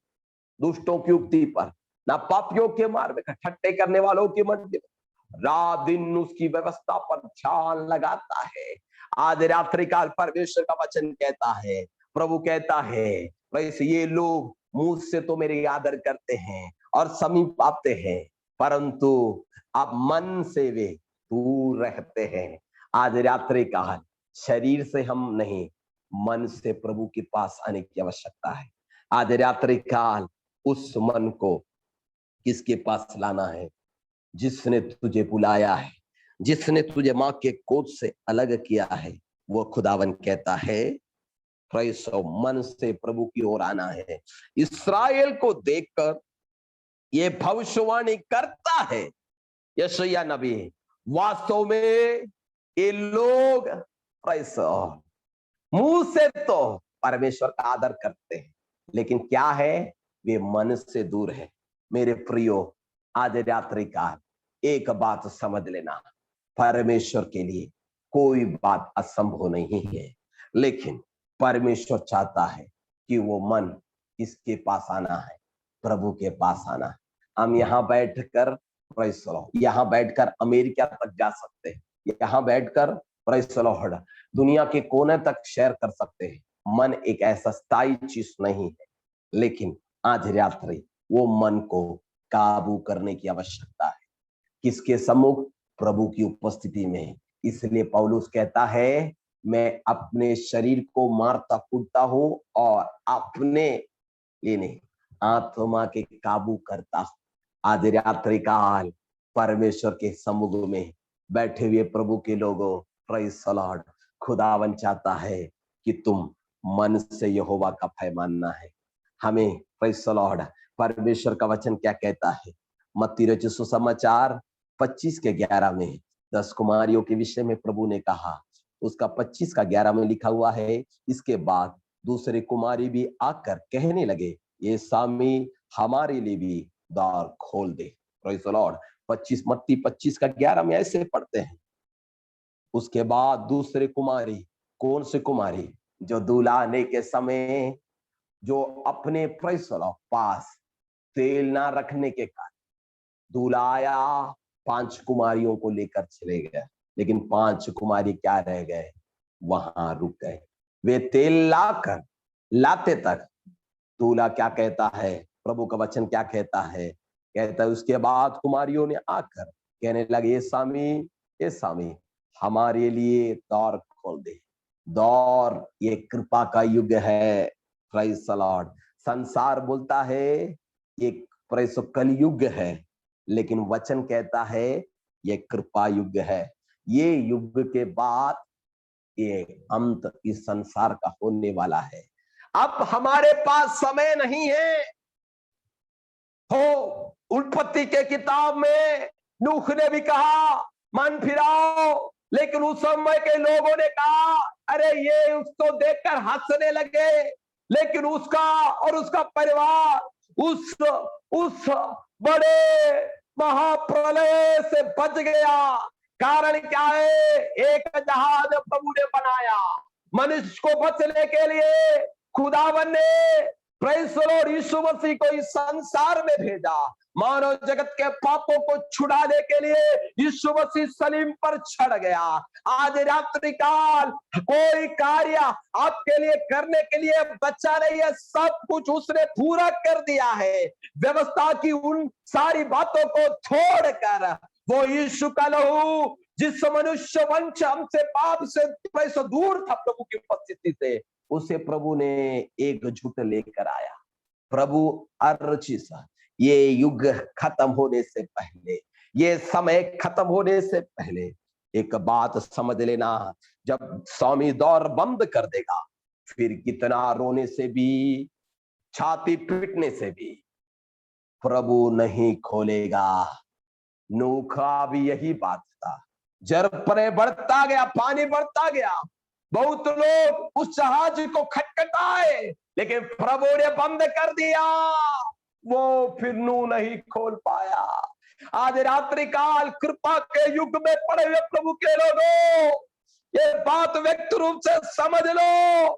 [SPEAKER 2] दुष्टों की युक्ति पर, ना पापियों के मार्ग में, ठट्टे करने वालों की मंडली में रात दिन उसकी व्यवस्था पर ध्यान लगाता है। आधे रात्रि काल परमेश्वर का वचन कहता है, प्रभु कहता है, वैसे ये लोग मुंह से तो मेरे आदर करते हैं और समीप आते हैं, परंतु अब मन से वे दूर रहते हैं। आधे रात्रि काल शरीर से हम नहीं, मन से प्रभु के पास आने की आवश्यकता है। आधे रात्रि काल उस मन को किसके पास लाना है? जिसने तुझे बुलाया है, जिसने तुझे मां के कोख से अलग किया है। वो खुदावन कहता है, मन से प्रभु की ओर आना है। इस्राएल को देखकर ये भविष्यवाणी करता है यशायाह नबी, वास्तव में ये लोग मुंह से तो परमेश्वर का आदर करते हैं, लेकिन क्या है, वे मन से दूर है। मेरे प्रियो, आज रात्रि काल एक बात समझ लेना, परमेश्वर के लिए कोई बात असंभव नहीं है, लेकिन परमेश्वर चाहता है कि वो मन इसके पास आना है, प्रभु के पास आना है। हम यहाँ बैठकर अमेरिका तक जा सकते हैं, यहाँ बैठकर दुनिया के कोने तक शेयर कर सकते हैं। मन एक ऐसा स्थायी चीज नहीं है, लेकिन आज रात्रि वो मन को काबू करने की आवश्यकता है। किसके सम्मुख? प्रभु की उपस्थिति में। इसलिए पौलुस कहता है, मैं अपने शरीर को मारता कूटता हूं और अपने लिए नहीं, आत्मा के काबू करता हूं। आज रात्रि काल परमेश्वर के सम्मुख में बैठे हुए प्रभु के लोगों, प्रेज़ द लॉर्ड, खुदावन चाहता है कि तुम मन से यहोवा का भय मानना है। हमें, प्रेज़ द लॉर्ड, परमेश्वर का वचन क्या कहता है? मत्ती रचित सुसमाचार 25:11 में 10 कुमारियों के विषय में प्रभु ने कहा, उसका 25:11 में लिखा हुआ है, इसके बाद दूसरे कुमारी भी आकर कहने लगे, ये स्वामी हमारे लिए भी द्वार खोल दे। Praise the Lord. मत्ती 25:11 में ऐसे पढ़ते हैं। उसके बाद दूसरे कुमारी, कौन से कुमारी? जो दूल्हा आने के समय जो अपने पास तेल ना रखने के कारण दूल्हा आया, 5 कुमारियों को लेकर चले गए, लेकिन 5 कुमारी क्या रह गए? वहां रुक गए। वे तेल लाते तक दूल्हा क्या कहता है? प्रभु का वचन क्या कहता है? कहता है, उसके बाद कुमारियों ने आकर कहने लगे, ये स्वामी हमारे लिए द्वार खोल दे। द्वार ये कृपा का युग है। Praise the Lord. संसार बोलता है ये कलयुग है, लेकिन वचन कहता है ये कृपा युग है। ये युग के बाद ये अंत इस संसार का होने वाला है। अब हमारे पास समय नहीं है। हो उत्पत्ति के किताब में नूह ने भी कहा मन फिराओ, लेकिन उस समय के लोगों ने कहा अरे ये उसको देखकर हंसने लगे, लेकिन उसका और उसका परिवार उस बड़े महाप्रलय से बच गया। कारण क्या है? एक जहाज प्रभु ने बनाया मनुष्य को बचने के लिए। खुदावन ने प्रेज़ द लॉर्ड यीशु मसीह को इस संसार में भेजा, मानव जगत के पापों को छुड़ाने के लिए यीशु मसीह सलीम पर चढ़ गया। आज रात्रि काल कोई कार्य आपके लिए करने के लिए बचा नहीं है, सब कुछ उसने पूरा कर दिया है। व्यवस्था की उन सारी बातों को छोड़कर वो यीशु का लहू जिस मनुष्य वंश हमसे पाप से दूर था प्रभु की उपस्थिति से, उसे प्रभु ने एकजुट लेकर आया। प्रभु अर्चिस ये युग खत्म होने से पहले, ये समय खत्म होने से पहले एक बात समझ लेना, जब स्वामी दौर बंद कर देगा फिर कितना रोने से भी, छाती पीटने से भी प्रभु नहीं खोलेगा। नूह का भी यही बात था। जरपरे बढ़ता गया, पानी बढ़ता गया, बहुत लोग उस जहाज को खटखटाए, लेकिन प्रभु ने बंद कर दिया, वो फिर नूह नहीं खोल पाया। आज रात्रि काल कृपा के युग में पड़े हुए प्रभु के लोगों, ये बात व्यक्त रूप से समझ लो।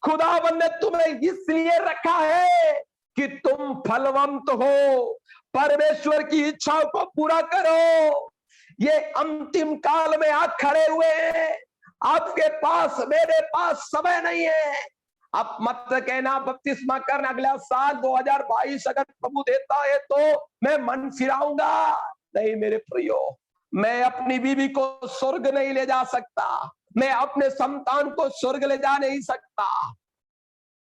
[SPEAKER 2] खुदावन ने तुम्हें इसलिए रखा है कि तुम फलवंत हो, परमेश्वर की इच्छाओं को पूरा करो। ये अंतिम काल में आ खड़े हुए हैं, आपके पास मेरे पास समय नहीं है। अब मत कहना बपतिस्मा करना अगला साल 2022 अगर प्रभु देता है तो मैं मन फिराऊंगा। नहीं मेरे प्रियो, मैं अपनी बीवी को स्वर्ग नहीं ले जा सकता, मैं अपने संतान को स्वर्ग ले जा नहीं सकता।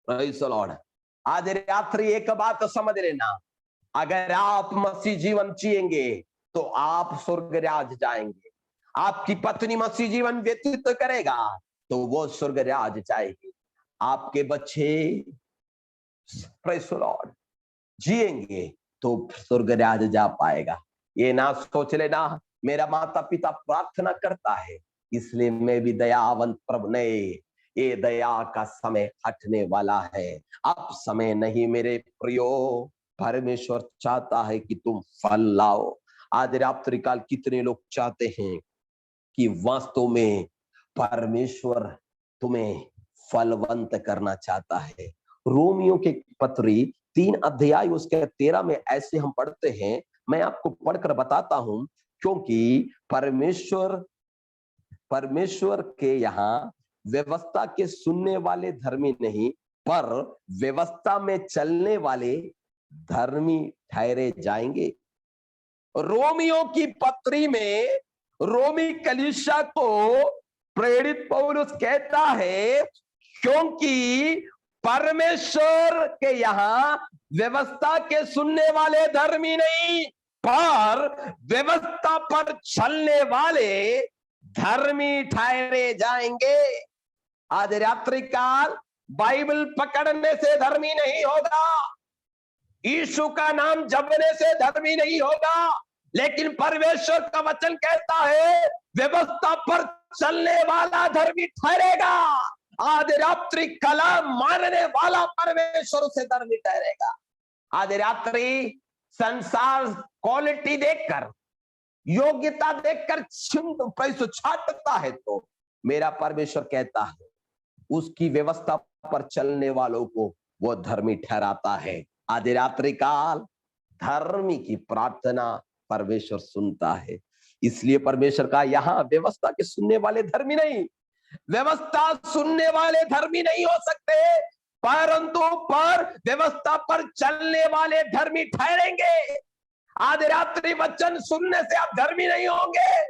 [SPEAKER 2] Praise the Lord. आज रात्रि एक बात समझ लेना, अगर आप मसीह जीवन जिएंगे तो आप स्वर्ग राज जाएंगे। आपकी पत्नी मसीह जीवन व्यतीत करेगा तो वो स्वर्ग राज जाएगी। आपके बच्चे प्रेज़ द लॉर्ड जिएंगे तो स्वर्ग राज जा पाएगा। ये ना सोच लेना मेरा माता पिता प्रार्थना करता है इसलिए मैं भी दयावंत प्रभु, नहीं, ये दया का समय हटने वाला है। अब समय नहीं मेरे प्रियो, परमेश्वर चाहता है कि तुम फल लाओ। आज रात्रि काल कितने लोग चाहते हैं कि वास्तव में परमेश्वर तुम्हें फलवंत करना चाहता है। रोमियो के पत्री 3 अध्याय उसके 13 में ऐसे हम पढ़ते हैं, मैं आपको पढ़कर बताता हूं, क्योंकि परमेश्वर के यहाँ व्यवस्था के सुनने वाले धर्मी नहीं पर व्यवस्था में चलने वाले धर्मी ठहरे जाएंगे। रोमियो की पत्री में रोमी कलीसिया को प्रेरित पौलुस कहता है क्योंकि परमेश्वर के यहाँ व्यवस्था के सुनने वाले धर्मी नहीं पर व्यवस्था पर चलने वाले धर्मी ठहरे जाएंगे। आज रात्रि काल बाइबल पकड़ने से धर्मी नहीं होगा, यीशु का नाम जपने से धर्मी नहीं होगा, लेकिन परमेश्वर का वचन कहता है व्यवस्था पर चलने वाला धर्मी ठहरेगा। आज रात्रि कला मानने वाला परमेश्वर से धर्मी ठहरेगा। आज रात्रि संसार क्वालिटी देखकर, योग्यता देखकर पैसों छाटता है तो मेरा परमेश्वर कहता है उसकी व्यवस्था पर चलने वालों को वो धर्मी ठहराता है। आज रात्रि काल धर्मी की प्रार्थना परमेश्वर सुनता है, इसलिए परमेश्वर का यहाँ व्यवस्था के सुनने वाले धर्मी नहीं, व्यवस्था सुनने वाले धर्मी नहीं हो सकते परंतु पर व्यवस्था पर चलने वाले धर्मी ठहरेंगे। आज रात्रि वचन सुनने से आप धर्मी नहीं होंगे,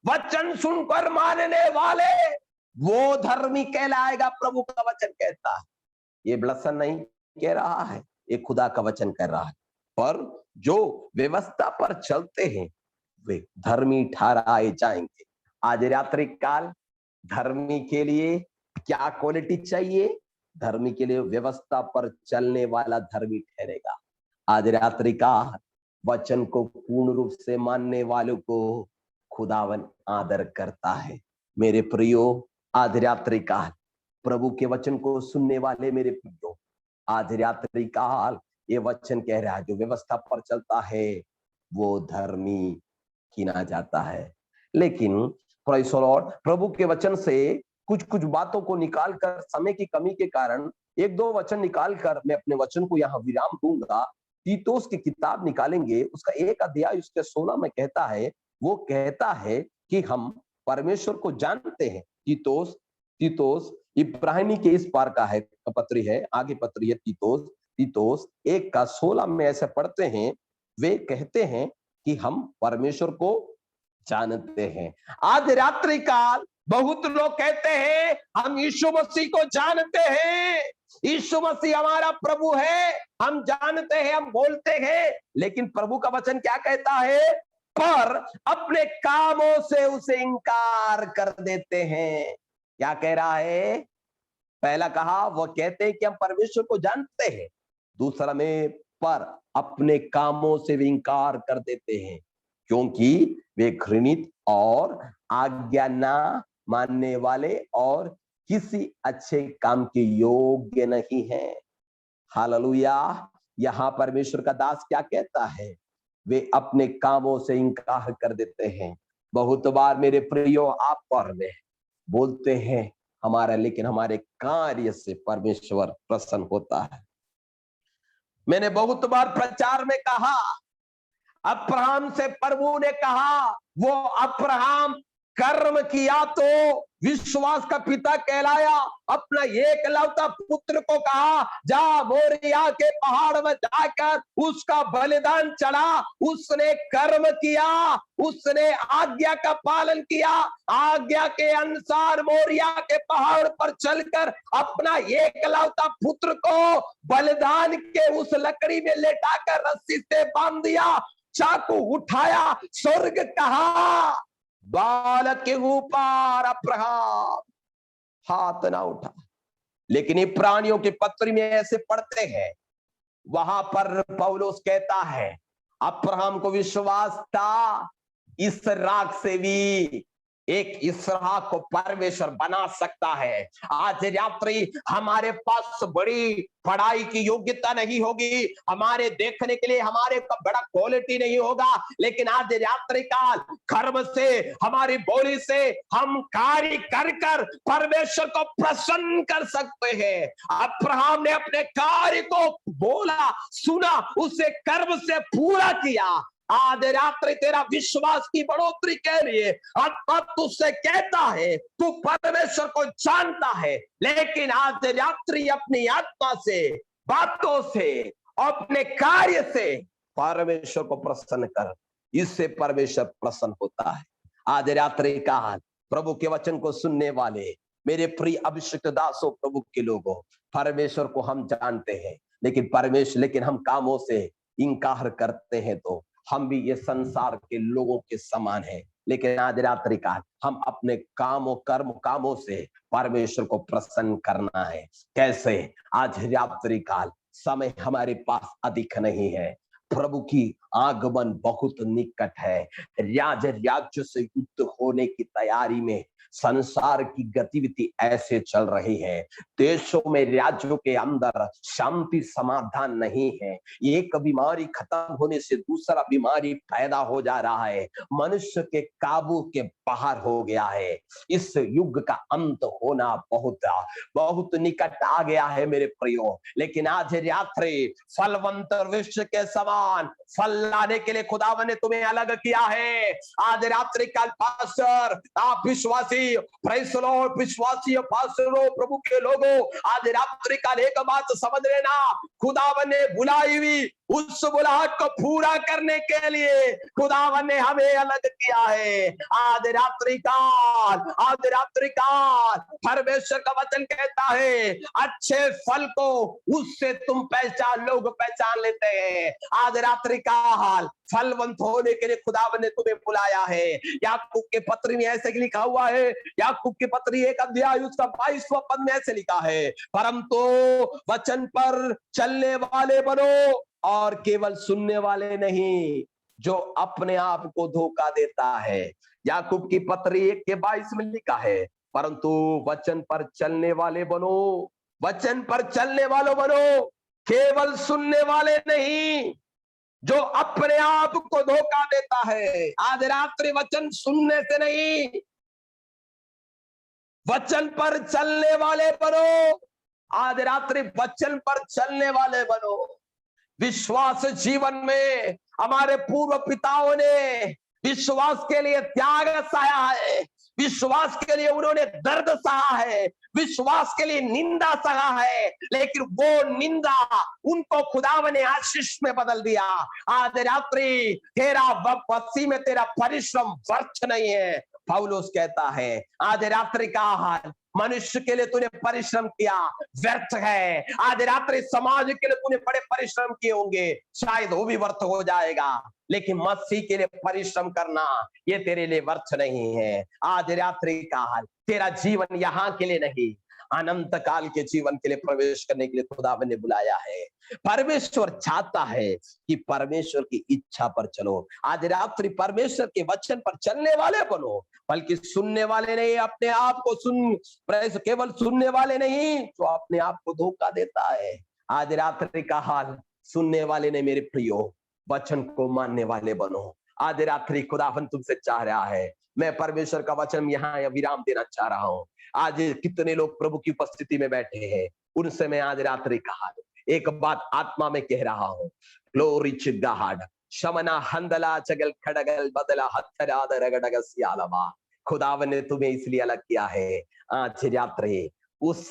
[SPEAKER 2] वचन सुनकर मानने वाले वो धर्मी कहलाएगा। प्रभु का वचन कहता है, ये ब्लसन नहीं कह रहा है, ये खुदा का वचन कह रहा है। पर जो व्यवस्था पर चलते हैं वे धर्मी ठहराए जाएंगे। आज रात्रि काल धर्मी के लिए क्या क्वालिटी चाहिए? धर्मी के लिए व्यवस्था पर चलने वाला धर्मी ठहरेगा। आज रात्रि का वचन को पूर्ण रूप से मानने वालों को खुदावन आदर करता है। मेरे प्रियो, आज रात्रि काल प्रभु के वचन को सुनने वाले मेरे प्रियो, आज रात्रि काल ये वचन कह रहा है जो व्यवस्था पर चलता है वो धर्मी गिना जाता है। लेकिन प्रेज़ द लॉर्ड, प्रभु के वचन से कुछ कुछ बातों को निकालकर, समय की कमी के कारण एक दो वचन निकालकर मैं अपने वचन को यहाँ विराम दूंगा। तीतुस की किताब निकालेंगे, उसका 1 अध्याय उसके 16 में कहता है, वो कहता है कि हम परमेश्वर को जानते हैं। तीतुस इब्राहिमी के इस पार का है पत्री है, आगे पत्री है तीतुस 1 का 16 में ऐसे पढ़ते हैं, वे कहते हैं कि हम परमेश्वर को जानते हैं। आज रात्रि काल बहुत लोग कहते हैं हम यीशु मसीह को जानते हैं, यीशु मसीह हमारा प्रभु है, हम जानते हैं, हम बोलते हैं, लेकिन प्रभु का वचन क्या कहता है? पर अपने कामों से उसे इनकार कर देते हैं। क्या कह रहा है? पहला कहा वो कहते हैं कि हम परमेश्वर को जानते हैं, दूसरा में पर अपने कामों से भी इनकार कर देते हैं, क्योंकि वे घृणित और आज्ञा ना मानने वाले और किसी अच्छे काम के योग्य नहीं है। हालेलुया। यहाँ परमेश्वर का दास क्या कहता है? वे अपने कामों से इनकार कर देते हैं। बहुत बार मेरे प्रियो आप पर में बोलते हैं हमारा, लेकिन हमारे कार्य से परमेश्वर प्रसन्न होता है। मैंने बहुत बार प्रचार में कहा, अब्राहम से प्रभु ने कहा, वो अब्राहम कर्म किया तो विश्वास का पिता कहलाया, अपना एकलौता पुत्र को कहा जा मोरिया के पहाड़ में जाकर उसका बलिदान चढ़ा, उसने कर्म किया, उसने आज्ञा का पालन किया, आज्ञा के अनुसार मोरिया के पहाड़ पर चलकर अपना एकलौता पुत्र को बलिदान के उस लकड़ी में लेटाकर रस्सी से बांध दिया, चाकू उठाया, स्वर्ग कहा, बालक के ऊपर अब्राहम हाथ ना उठा। लेकिन इब्रानियों की पत्री में ऐसे पढ़ते हैं, वहां पर पौलुस कहता है अब्राहम को विश्वास था इसहाक से भी एक इसहाक को परमेश्वर बना सकता है। आज रात्रि हमारे पास बड़ी पढ़ाई की योग्यता नहीं होगी, हमारे देखने के लिए हमारे का बड़ा क्वालिटी नहीं होगा, लेकिन आज रात्रि काल कर्म से, हमारी बोली से हम कार्य कर कर परमेश्वर को प्रसन्न कर सकते हैं। अब्राहम ने अपने कार्य को बोला, सुना, उसे कर्म से पूरा किया। आज रात्रि तेरा विश्वास की बढ़ोतरी के लिए आत्मा तुझसे कहता है तू परमेश्वर को जानता है, लेकिन आज रात्रि अपनी आत्मा से, बातों से, अपने कार्य से परमेश्वर को प्रसन्न कर, इससे परमेश्वर प्रसन्न होता है। आज रात्रि काल प्रभु के वचन को सुनने वाले मेरे प्रिय अभिषिक्त दासों, प्रभु के लोगों, परमेश्वर को हम जानते हैं, लेकिन हम कामों से इनकार करते हैं तो हम भी ये संसार के लोगों के समान हैं। लेकिन आज रात्रि काल हम अपने कामों से परमेश्वर को प्रसन्न करना है। कैसे? आज रात्रि काल समय हमारे पास अधिक नहीं है, प्रभु की आगमन बहुत निकट है, राज्य से युद्ध होने की तैयारी में संसार की गतिविधि ऐसे चल रही है, देशों में, राज्यों के अंदर शांति समाधान नहीं है, एक बीमारी खत्म होने से दूसरा बीमारी पैदा हो जा रहा है, मनुष्य के काबू के बाहर हो गया है। इस युग का अंत होना बहुत निकट आ गया है मेरे प्रियो। लेकिन आज रात्रि फलवंत वृक्ष के समान फल लाने के लिए खुदावन ने तुम्हें अलग किया है। आज रात्रि काल पास्टर, आप विश्वासी, प्रेज़ द लॉर्ड, विश्वासी पास्टरों, प्रभु के लोगों, आज रात्रि काल एक बात समझ लेना, खुदावन ने बुलाई हुई उस बुलाहट को पूरा करने के लिए खुदावन ने हमें अलग किया है। आज रात्रि काल परमेश्वर का वचन कहता है अच्छे फल को उससे तुम लोग पहचान लेते हैं। आज रात्रि काल फलवंत होने के लिए खुदावन ने तुम्हें बुलाया है। याकूब के पत्री में ऐसे लिखा हुआ है, याकूब की पत्री 1 अध्याय उसका 22वां पद में ऐसे लिखा है, परंतु वचन पर चलने वाले बनो और केवल सुनने वाले नहीं जो अपने आप को धोखा देता है। याकूब की पत्री 1 के 22 में लिखा है, परंतु वचन पर चलने वाले बनो, वचन पर चलने वालों बनो, केवल सुनने वाले नहीं जो अपने आप को धोखा देता है। आज रात्रि वचन सुनने से नहीं, वचन पर चलने वाले बनो। आज रात्रि वचन पर चलने वाले बनो। विश्वास जीवन में हमारे पूर्व पिताओं ने विश्वास के लिए त्याग सहा है, विश्वास के लिए उन्होंने दर्द सहा है, विश्वास के लिए निंदा सहा है, लेकिन वो निंदा उनको खुदावन ने आशीष में बदल दिया। आज रात्रि तेरा मसीह में तेरा परिश्रम व्यर्थ नहीं है। पौलुस कहता है आज रात्रि का हाल मनुष्य के लिए तूने परिश्रम किया व्यर्थ है। आज रात्रि समाज के लिए तूने बड़े परिश्रम किए होंगे, शायद वो भी व्यर्थ हो जाएगा, लेकिन मसीह के लिए परिश्रम करना ये तेरे लिए व्यर्थ नहीं है। आज रात्रि का हाल तेरा जीवन यहाँ के लिए नहीं, अनंत काल के जीवन के लिए प्रवेश करने के लिए खुदावन ने बुलाया है। परमेश्वर चाहता है कि परमेश्वर की इच्छा पर चलो। आज रात्रि परमेश्वर के वचन पर चलने वाले बनो, बल्कि सुनने वाले नहीं, अपने आप को केवल सुनने वाले नहीं जो अपने आप को धोखा देता है। आज रात्रि का हाल सुनने वाले नहीं मेरे प्रियो, वचन को मानने वाले बनो। आज रात्रि खुदावन तुमसे चाह रहा है, मैं परमेश्वर का वचन यहाँ विराम देना चाह रहा हूँ। आज कितने लोग प्रभु की उपस्थिति में बैठे हैं, उनसे मैं आज रात्रि कहा एक बात आत्मा में कह रहा हूँ। Glory to God. शमना हंदला चगल खड़गल बदला हथरा दरगडग सियालवा। खुदावन ने तुम्हें इसलिए अलग किया है। आज रात्रि उस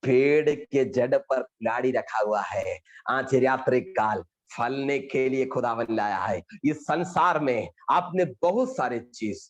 [SPEAKER 2] पेड़ के जड़ पर लाड़ी रखा हुआ है। आज रात्रि काल फलने के लिए खुदावन लाया है। इस संसार में आपने बहुत सारे चीज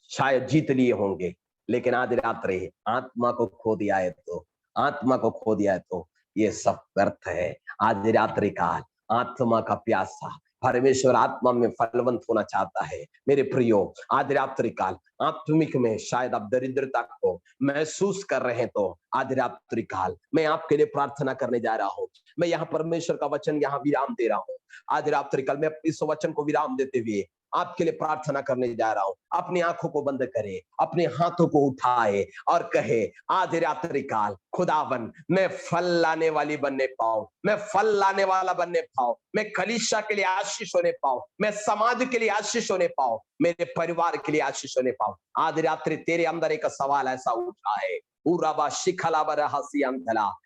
[SPEAKER 2] शायद जीत लिए होंगे, लेकिन आज रात्रि आत्मा को खो दिया है तो ये सब व्यर्थ है। आज रात्रि काल आत्मा का प्यासा, परमेश्वर आत्मा में फलवंत होना चाहता है। मेरे प्रियो, आज रात्रि काल आत्मिक में शायद आप दरिद्रता को महसूस कर रहे हैं, तो आज रात्रि काल मैं आपके लिए प्रार्थना करने जा रहा हूँ। मैं यहाँ परमेश्वर का वचन यहाँ विराम दे रहा हूँ। आज रात्रि काल मैं इस वचन को विराम देते हुए आपके लिए प्रार्थना करने जा रहा हूं। अपनी आंखों को बंद करे, अपने हाथों को उठाए और कहे आज रात्रि काल खुदावन मैं फल लाने वाली बनने पाऊं, मैं फल लाने वाला बनने पाऊं, मैं कलीसिया के लिए आशीष होने पाऊं, मैं समाज के लिए आशीष होने पाऊं, मेरे परिवार के लिए आशीष होने पाऊं। आज रात्रि तेरे अंदर एक सवाल ऐसा उठा है,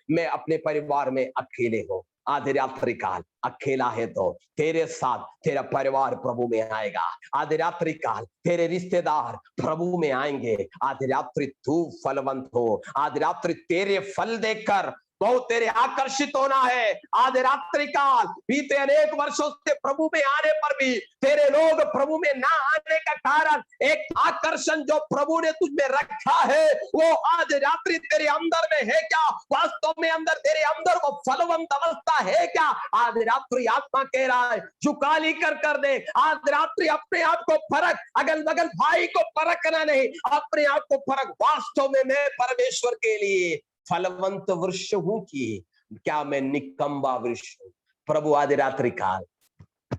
[SPEAKER 2] मैं अपने परिवार में अकेले हूं। आज रात्रि काल अकेला है तो तेरे साथ तेरा परिवार प्रभु में आएगा। आज रात्रि काल तेरे रिश्तेदार प्रभु में आएंगे। आज रात्रि तू फलवंत हो। आज रात्रि तेरे फल देखकर बहुत तेरे आकर्षित होना है। आज रात्रि काल बीते अनेक वर्षों से प्रभु में आने पर भी तेरे लोग प्रभु में ना आने का कारण एक आकर्षण जो प्रभु ने तुझ में रखा है वो आज रात्रि तेरे अंदर में है क्या? वास्तव में अंदर तेरे अंदर वो फलवंत अवस्था है क्या? आज रात्रि आत्मा कह रहा है झुकाली कर दे। आज रात्रि अपने आप को परख, अगल बगल भाई को परखना नहीं, अपने आप को परख। वास्तव में मैं परमेश्वर के लिए फलवंत वृक्ष हूं कि क्या मैं निकम्बा वृक्ष हूं? प्रभु आज रात्रि काल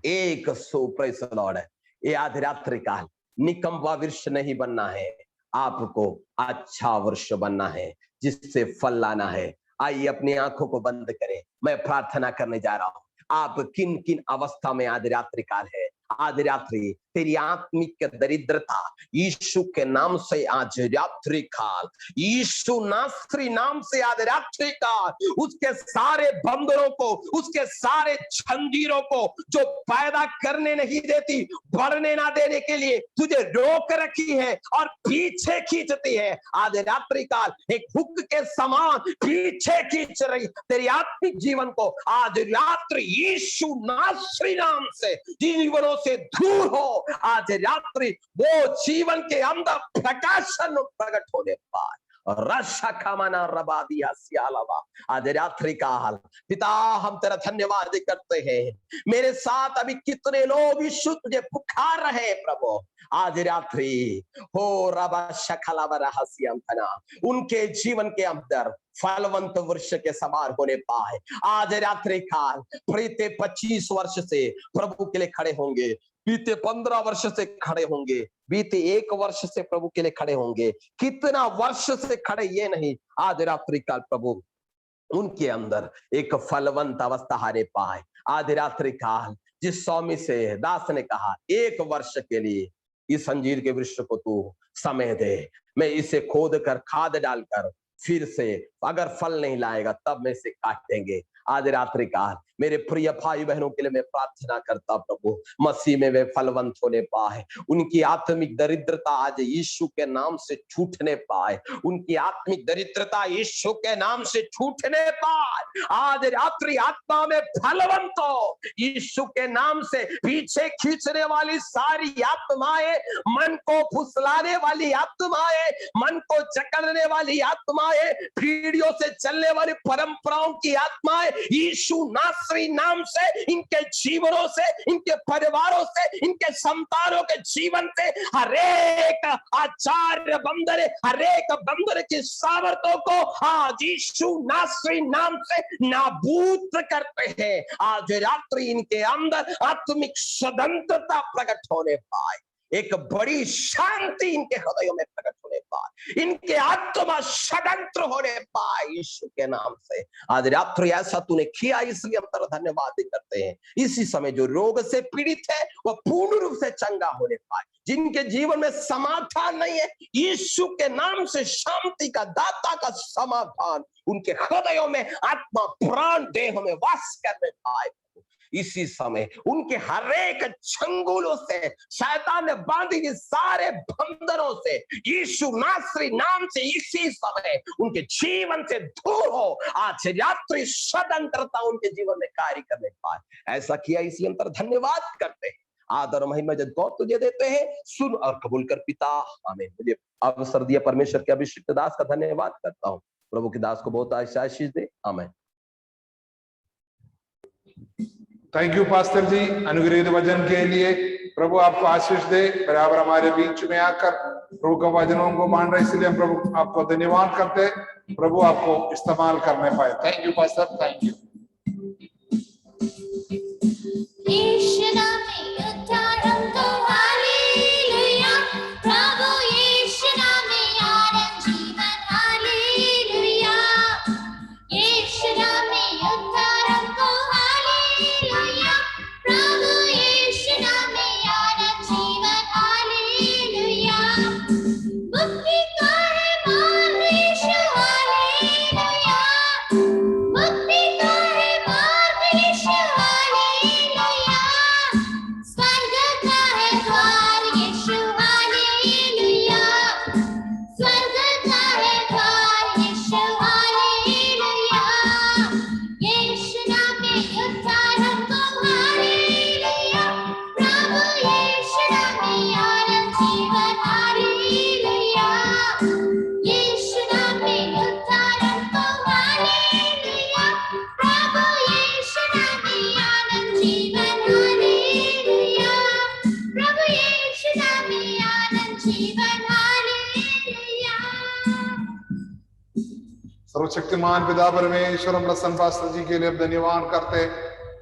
[SPEAKER 2] एक प्रेज़ द लॉर्ड है, ये आज रात्रि काल निकम्बा वृक्ष नहीं बनना है, आपको अच्छा वृक्ष बनना है जिससे फल लाना है। आइए अपनी आंखों को बंद करें, मैं प्रार्थना करने जा रहा हूं। आप किन किन अवस्था में आज रात्रि काल है? आज रात्रि तेरी आत्मिक दरिद्रता यीशु के नाम से आज रात्रि काल, यीशु नासरी नाम से आज रात्रि काल उसके सारे बंदरों को, उसके सारे जंजीरों को जो पैदा करने नहीं देती, बढ़ने ना देने के लिए तुझे रोक रखी है और पीछे खींचती है, आज रात्रि काल एक हुक के समान पीछे खींच रही तेरी आत्मिक जीवन को आज रात्रि यीशु नासरी नाम से जीवनों से दूर हो। आज रात्रि वो जीवन के अंदर प्रकाशन प्रकट होने पाए। आज रात्रि काल पिता हम तेरा धन्यवाद करते हैं। मेरे साथ अभी कितने लोग यीशु तुझे पुकार रहे हैं प्रभु, आज रात्रि हो रबा उनके जीवन के अंदर फलवंत वृक्ष के समान होने पाए। आज रात्रि काल बीते 25 वर्ष से प्रभु के लिए खड़े होंगे, बीते 15 वर्ष से खड़े होंगे, बीते 1 वर्ष से प्रभु के लिए खड़े होंगे, कितना वर्ष से खड़े ये नहीं, आज रात्रि काल प्रभु उनके अंदर एक फलवंत अवस्था हारे पाए। आज रात्रि काल जिस स्वामी से दास ने कहा 1 वर्ष के लिए इस अंजीर के वृक्ष को तू समय दे, मैं इसे खोद कर खाद डालकर फिर से अगर फल नहीं लाएगा तब मैं इसे काटेंगे। आज रात्रि काल मेरे प्रिय भाई बहनों के लिए मैं प्रार्थना करता प्रभु मसीह में वे फलवंत होने पाए, उनकी आत्मिक दरिद्रता आज यीशु के नाम से छूटने पाए, उनकी आत्मिक दरिद्रता यीशु के नाम से छूटने पाए। आज रात्रि आत्मा में फलवंत हो, यीशु के नाम से पीछे खींचने वाली सारी आत्माएं, मन को फुसलाने वाली आत्माएं, मन को जकड़ने वाली आत्माएं, पीढ़ियों से चलने वाली परंपराओं की आत्माएं यीशु नासरी नाम से इनके जीवनों से, इनके परिवारों से, इनके संतानों के जीवन से हरेक आचार्य बंदर, हरेक बंदर की सामर्थ्यों को आज यीशु नासरी नाम से नाबूद करते हैं। आज रात्रि इनके अंदर आत्मिक स्वतंत्रता प्रकट होने पाए, एक बड़ी शांति इनके हृदयों में प्रकट होने पाए, इनके आत्मा स्वतंत्र होने पाए यीशु के नाम से। आज रात्रि ऐसा तूने किया इसलिए हम तेरा धन्यवाद करते हैं। इसी समय जो रोग से पीड़ित है वह पूर्ण रूप से चंगा होने पाए, जिनके जीवन में समाधान नहीं है यीशु के नाम से शांति का दाता का समाधान उनके हृदयों में आत्मा प्राण देह में वास करने पाए। इसी समय उनके हरेक चंगुलों से, शैतान ने बांधी हुई सारे बंधनों से यीशु नासरी नाम से इसी समय उनके जीवन से दूर हो। आज रात्रि स्वतंत्रता उनके जीवन में कार्य करने पाए। ऐसा किया इसलिए हम तेरा धन्यवाद करते हैं, आदर महिमा जब गौर तुझे देते हैं, सुन और कबूल कर पिता, आमीन। मुझे अवसर दिया परमेश्वर के अभिषिक्त दास का धन्यवाद करता हूँ। प्रभु के दास को बहुत आशीष दे, आमीन।
[SPEAKER 1] थैंक यू पास्टर जी अनुग्रहित वचन के लिए। प्रभु आपको आशीष दे, बराबर हमारे बीच में आकर प्रभु का वचनों को मान रहे, इसलिए हम प्रभु आपको धन्यवाद करते, प्रभु आपको इस्तेमाल करने पाए। Thank you pastor, thank you. सर्वशक्तिमान पिता परमेश्वर, हम प्रसन्न पास्टर जी के लिए धन्यवाद करते।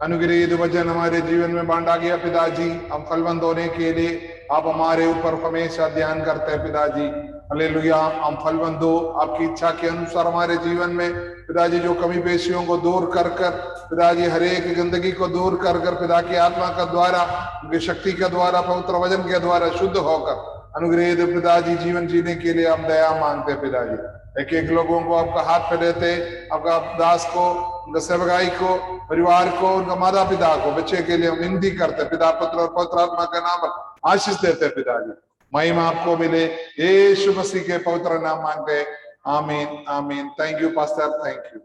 [SPEAKER 1] अनुग्रहित वचन हमारे जीवन में बांटा गया पिताजी, हम फलवंत होने के लिए आप हमारे ऊपर हमेशा ध्यान करते हैं पिताजी। हालेलुया, हम फलवंत हो आपकी इच्छा के अनुसार हमारे जीवन में पिताजी जो कमी पेशियों को दूर कर कर पिताजी हर एक गंदगी को दूर कर कर पिता की आत्मा का द्वारा उनकी शक्ति के द्वारा पवित्र वचन के द्वारा शुद्ध होकर अनुग्रहित पिताजी जीवन जीने के लिए हम दया मांगते पिताजी। एक एक लोगों को आपका हाथ पे देते, आपका दास को, उनका सेवकाई को, परिवार को, उनका माता पिता को, बच्चे के लिए हम विनती करते पिता पुत्र और पवित्र आत्मा के नाम पर आशीष देते पिताजी। महिमा आपको मिले यीशु मसीह के पवित्र नाम मांगते, आमीन आमीन। Thank you pastor, thank you.